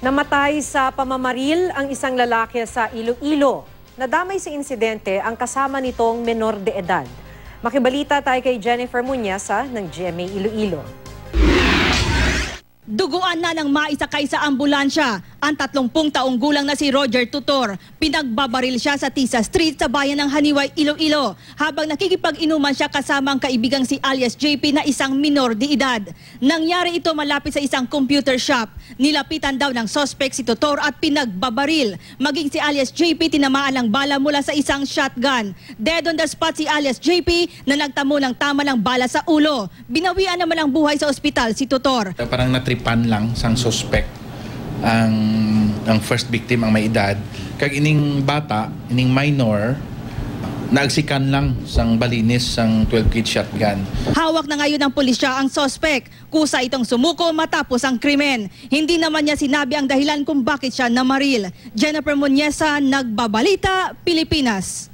Namatay sa pamamaril ang isang lalaki sa Iloilo. Nadamay sa insidente ang kasama nitong menor de edad. Makibalita tayo kay Jennifer Muñasa ng GMA Iloilo. Duguan na ng maisakay sa ambulansya ang 30 taong gulang na si Roger Tutor. Pinagbabaril siya sa Tisa Street sa bayan ng Haniway, Iloilo habang nakikipag-inuman siya kasama ang kaibigang si alias JP na isang minor de edad. Nangyari ito malapit sa isang computer shop. Nilapitan daw ng suspect si Tutor at pinagbabaril. Maging si alias JP tinamaan ng bala mula sa isang shotgun. Dead on the spot si alias JP na nagtamo ng tama ng bala sa ulo. Binawian naman ang buhay sa ospital si Tutor. Parang natripan lang sang suspect ang first victim ang may edad. Kag ining bata, ining minor, naagsikan lang sang balinis sang 12 gauge shotgun. Hawak na ngayon ng pulisya ang suspect. Kusa itong sumuko matapos ang krimen. Hindi naman niya sinabi ang dahilan kung bakit siya namaril. Jennifer Muñesa, Nagbabalita, Pilipinas.